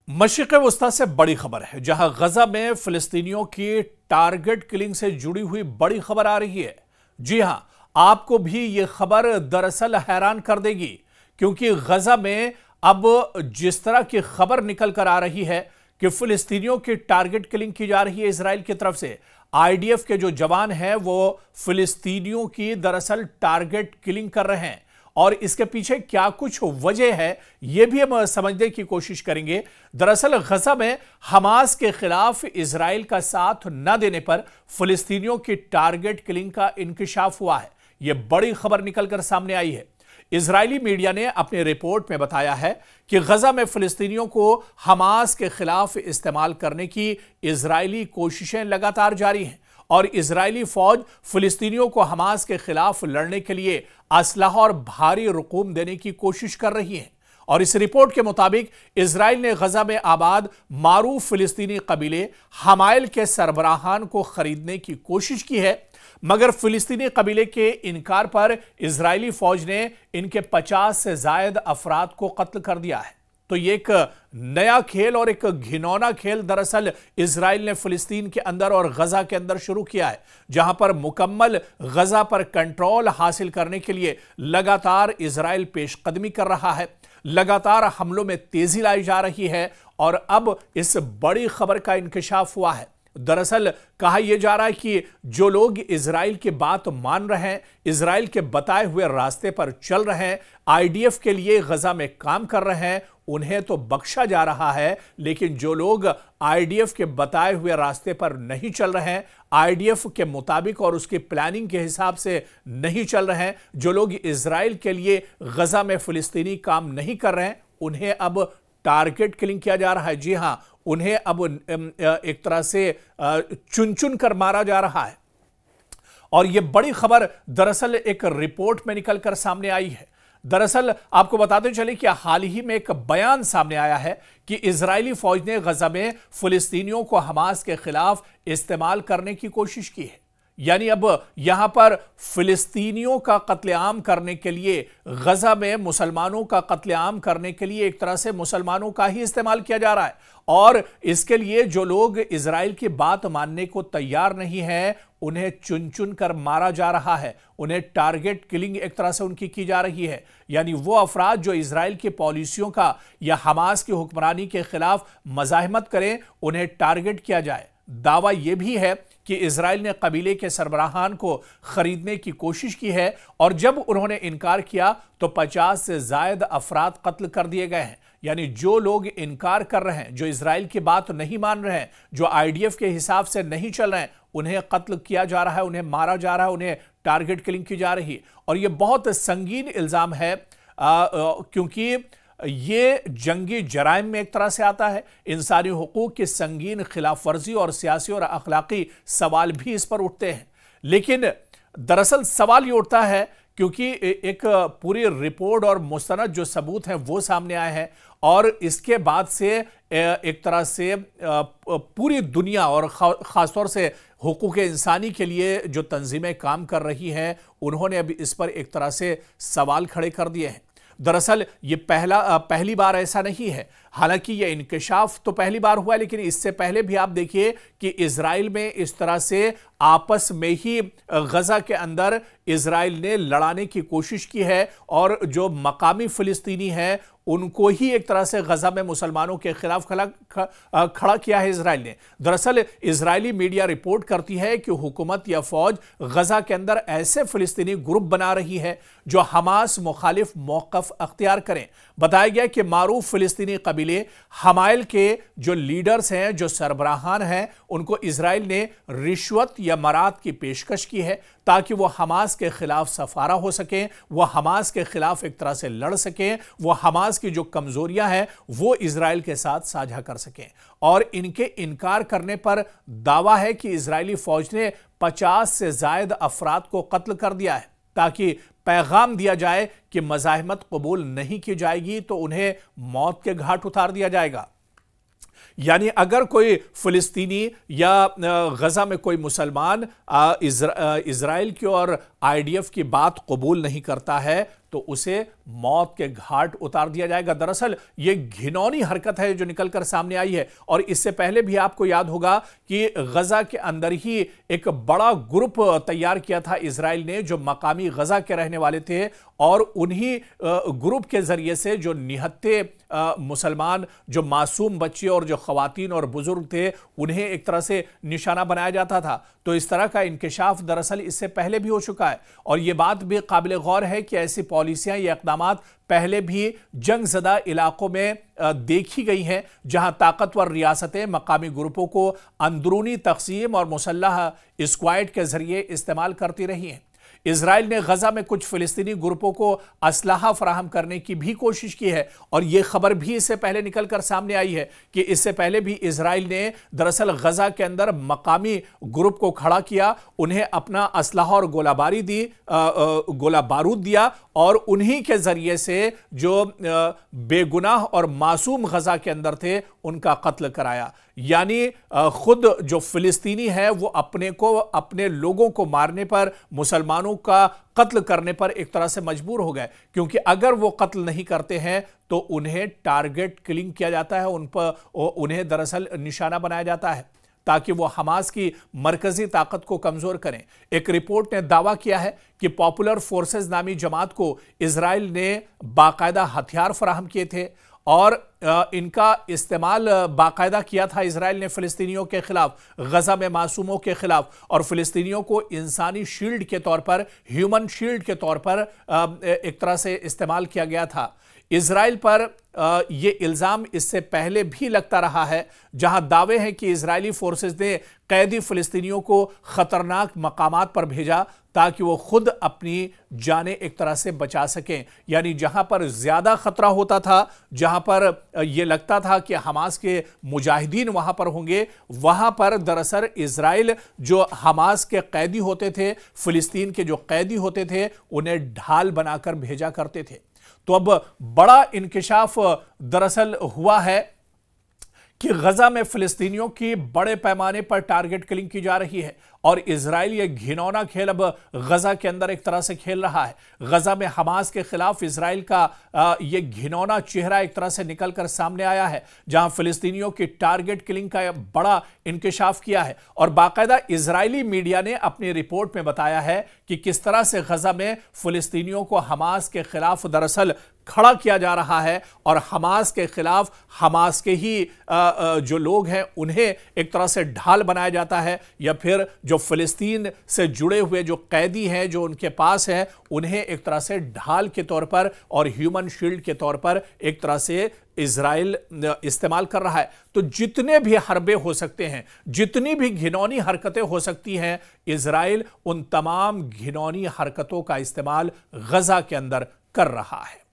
मशरिक़ वस्ता से बड़ी खबर है, जहां गजा में फिलिस्तीनियों की टारगेट किलिंग से जुड़ी हुई बड़ी खबर आ रही है। जी हां, आपको भी यह खबर दरअसल हैरान कर देगी, क्योंकि गजा में अब जिस तरह की खबर निकल कर आ रही है कि फिलिस्तीनियों की टारगेट किलिंग की जा रही है इजराइल की तरफ से। आईडीएफ के जो जवान हैं वो फिलिस्तीनियों की दरअसल टारगेट किलिंग कर रहे हैं, और इसके पीछे क्या कुछ वजह है यह भी हम समझने की कोशिश करेंगे। दरअसल गजा में हमास के खिलाफ इजराइल का साथ न देने पर फिलिस्तीनियों की टारगेट किलिंग का इंकशाफ हुआ है। यह बड़ी खबर निकलकर सामने आई है। इजरायली मीडिया ने अपनी रिपोर्ट में बताया है कि गजा में फिलिस्तीनियों को हमास के खिलाफ इस्तेमाल करने की इजरायली कोशिशें लगातार जारी हैं, और इजरायली फौज फिलिस्तीनियों को हमास के खिलाफ लड़ने के लिए असलहा और भारी रकूम देने की कोशिश कर रही है। और इस रिपोर्ट के मुताबिक इजराइल ने गजा में आबाद मारूफ फिलिस्तीनी कबीले हमायल के सरबराहान को खरीदने की कोशिश की है, मगर फिलिस्तीनी कबीले के इनकार पर इजरायली फौज ने इनके 50 से ज्यादा अफराद को कत्ल कर दिया है। तो ये एक नया खेल और एक घिनौना खेल दरअसल इजराइल ने फिलिस्तीन के अंदर और गजा के अंदर शुरू किया है, जहां पर मुकम्मल गजा पर कंट्रोल हासिल करने के लिए लगातार इजराइल पेशकदमी कर रहा है, लगातार हमलों में तेजी लाई जा रही है, और अब इस बड़ी खबर का इंकशाफ हुआ है। दरअसल कहा यह जा रहा है कि जो लोग इजराइल की बात मान रहे हैं, इजराइल के बताए हुए रास्ते पर चल रहे हैं, आईडीएफ के लिए गजा में काम कर रहे हैं, उन्हें तो बख्शा जा रहा है, लेकिन जो लोग आईडीएफ के बताए हुए रास्ते पर नहीं चल रहे हैं, आईडीएफ के मुताबिक और उसकी प्लानिंग के हिसाब से नहीं चल रहे हैं, जो लोग इजराइल के लिए गजा में फिलिस्तीनी काम नहीं कर रहे हैं, उन्हें अब टारगेट किलिंग किया जा रहा है। जी हां, उन्हें अब एक तरह से चुन चुन कर मारा जा रहा है। और यह बड़ी खबर दरअसल एक रिपोर्ट में निकलकर सामने आई है। दरअसल आपको बताते चले कि हाल ही में एक बयान सामने आया है कि इजरायली फौज ने गजा में फिलिस्तीनियों को हमास के खिलाफ इस्तेमाल करने की कोशिश की है। यानी अब यहां पर फिलिस्तीनियों का कत्लेआम करने के लिए, गजा में मुसलमानों का कत्लेआम करने के लिए एक तरह से मुसलमानों का ही इस्तेमाल किया जा रहा है, और इसके लिए जो लोग इजराइल की बात मानने को तैयार नहीं है उन्हें चुन चुन कर मारा जा रहा है, उन्हें टारगेट किलिंग एक तरह से उनकी की जा रही है। यानी वो अफराद जो इजराइल की पॉलिसियों का या हमास की हुक्मरानी के खिलाफ मज़ाहमत करें, उन्हें टारगेट किया जाए। दावा यह भी है कि इजराइल ने कबीले के सरबराहान को खरीदने की कोशिश की है, और जब उन्होंने इनकार किया तो 50 से ज्यादा अफराद कत्ल कर दिए गए हैं। यानी जो लोग इनकार कर रहे हैं, जो इजराइल की बात नहीं मान रहे हैं, जो आईडीएफ के हिसाब से नहीं चल रहे हैं, उन्हें कत्ल किया जा रहा है, उन्हें मारा जा रहा है, उन्हें टारगेट किलिंग की जा रही है। और यह बहुत संगीन इल्जाम है, क्योंकि ये जंगी जराइम में एक तरह से आता है। इंसानी हुकूक की संगीन खिलाफ वर्जी और सियासी और अखलाकी सवाल भी इस पर उठते हैं। लेकिन दरअसल सवाल ये उठता है क्योंकि एक पूरी रिपोर्ट और मुस्तनद जो सबूत हैं वो सामने आए हैं, और इसके बाद से एक तरह से पूरी दुनिया और ख़ासतौर से हुकूक इंसानी के लिए जो तंजीमें काम कर रही हैं, उन्होंने अभी इस पर एक तरह से सवाल खड़े कर दिए हैं। दरअसल ये पहली बार ऐसा नहीं है, हालांकि ये इंकशाफ तो पहली बार हुआ है, लेकिन इससे पहले भी आप देखिए कि इजराइल में इस तरह से आपस में ही गजा के अंदर इजराइल ने लड़ाने की कोशिश की है, और जो मकामी फिलिस्तीनी हैं उनको ही एक तरह से गजा में मुसलमानों के खिलाफ खड़ा किया है इजराइल ने। दरअसल इजरायली मीडिया रिपोर्ट करती है कि हुकूमत या फौज गजा के अंदर ऐसे फिलिस्तीनी ग्रुप बना रही है जो हमास मुखालिफ मौक़िफ़ अख्तियार करें। बताया गया कि मारूफ फिलिस्तीनी कबीले हमायल के जो लीडर्स हैं, जो सरबराहान हैं, उनको इजराइल ने रिश्वत या मराद की पेशकश की है ताकि वो हमास के खिलाफ सफारा हो सकें, वो हमास के खिलाफ एक तरह से लड़ सकें, वो हमास की जो कमजोरियां हैं वो इजराइल के साथ साझा कर सकें। और इनके इनकार करने पर दावा है कि इजरायली फौज ने 50 से ज्यादा अफराद को कत्ल कर दिया है, ताकि पैगाम दिया जाए कि मज़ाहमत कबूल नहीं की जाएगी तो उन्हें मौत के घाट उतार दिया जाएगा। यानी अगर कोई फिलिस्तीनी या गजा में कोई मुसलमान इजराइल की और आईडीएफ की बात कबूल नहीं करता है तो उसे मौत के घाट उतार दिया जाएगा। दरअसल यह घिनौनी हरकत है जो निकलकर सामने आई है। और इससे पहले भी आपको याद होगा कि गजा के अंदर ही एक बड़ा ग्रुप तैयार किया था इजराइल ने, जो मकामी गजा के रहने वाले थे, और उन्हीं ग्रुप के जरिए से जो निहत्थे मुसलमान, जो मासूम बच्चे और जो खवातीन और बुजुर्ग थे, उन्हें एक तरह से निशाना बनाया जाता था। तो इस तरह का इंकिशाफ दरअसल इससे पहले भी हो चुका है। और यह बात भी काबिल गौर है कि ऐसी पॉलिसियां या इक़दामात पहले भी जंगज़दा इलाकों में देखी गई हैं, जहां ताकतवर रियासतें मकामी ग्रुपों को अंदरूनी तक़सीम और मुसल्लह स्क्वाड के जरिए इस्तेमाल करती रही हैं। इजराइल ने गजा में कुछ फिलिस्तीनी ग्रुपों को असलाहा फराहम करने की भी कोशिश की है। और यह खबर भी इससे पहले निकलकर सामने आई है कि इससे पहले भी इजराइल ने दरअसल गजा के अंदर मकामी ग्रुप को खड़ा किया, उन्हें अपना असलाहा और गोला बारूद दिया, और उन्हीं के जरिए से जो बेगुनाह और मासूम गजा के अंदर थे उनका कत्ल कराया। यानी खुद जो फिलिस्तीनी है वो अपने लोगों को मारने पर, मुसलमानों का कत्ल करने पर एक तरह से मजबूर हो गए, क्योंकि अगर वो कत्ल नहीं करते हैं तो उन्हें टारगेट किलिंग किया जाता है, उन्हें दरअसल निशाना बनाया जाता है ताकि वो हमास की मरकजी ताकत को कमजोर करें। एक रिपोर्ट ने दावा किया है कि पॉपुलर फोर्सेस नामी जमात को इजराइल ने बाकायदा हथियार फराहम किए थे और इनका इस्तेमाल बाकायदा किया था इजराइल ने फिलिस्तीनियों के खिलाफ, गजा में मासूमों के खिलाफ, और फिलिस्तीनियों को इंसानी शील्ड के तौर पर, ह्यूमन शील्ड के तौर पर एक तरह से इस्तेमाल किया गया था। इजराइल पर यह इल्जाम इससे पहले भी लगता रहा है, जहां दावे हैं कि इजरायली फोर्सेस ने कैदी फिलिस्तीनियों को खतरनाक मकामात पर भेजा ताकि वो खुद अपनी जानें एक तरह से बचा सकें। यानी जहां पर ज्यादा खतरा होता था, जहां पर यह लगता था कि हमास के मुजाहिदीन वहां पर होंगे, वहां पर दरअसल इजराइल जो हमास के कैदी होते थे, फिलिस्तीन के जो कैदी होते थे, उन्हें ढाल बनाकर भेजा करते थे। तो अब बड़ा इंकिशाफ दरअसल हुआ है कि गजा में फिलिस्तीनियों की बड़े पैमाने पर टारगेट किलिंग की जा रही है, और इजराइल ये घिनौना खेल अब गजा के अंदर एक तरह से खेल रहा है। गजा में हमास के खिलाफ इजराइल का ये घिनौना चेहरा एक तरह से निकलकर सामने आया है, जहां फिलिस्तीनियों की टारगेट किलिंग का बड़ा इंकिशाफ किया है। और बाकायदा इजरायली मीडिया ने अपनी रिपोर्ट में बताया है कि किस तरह से गजा में फिलिस्तीनियों को हमास के खिलाफ दरअसल खड़ा किया जा रहा है, और हमास के खिलाफ हमास के ही जो लोग हैं उन्हें एक तरह से ढाल बनाया जाता है, या फिर जो फिलिस्तीन से जुड़े हुए जो कैदी हैं जो उनके पास हैं उन्हें एक तरह से ढाल के तौर पर और ह्यूमन शील्ड के तौर पर एक तरह से इजराइल इस्तेमाल कर रहा है। तो जितने भी हरबे हो सकते हैं, जितनी भी घिनौनी हरकतें हो सकती हैं, इजराइल उन तमाम घिनौनी हरकतों का इस्तेमाल गजा के अंदर कर रहा है।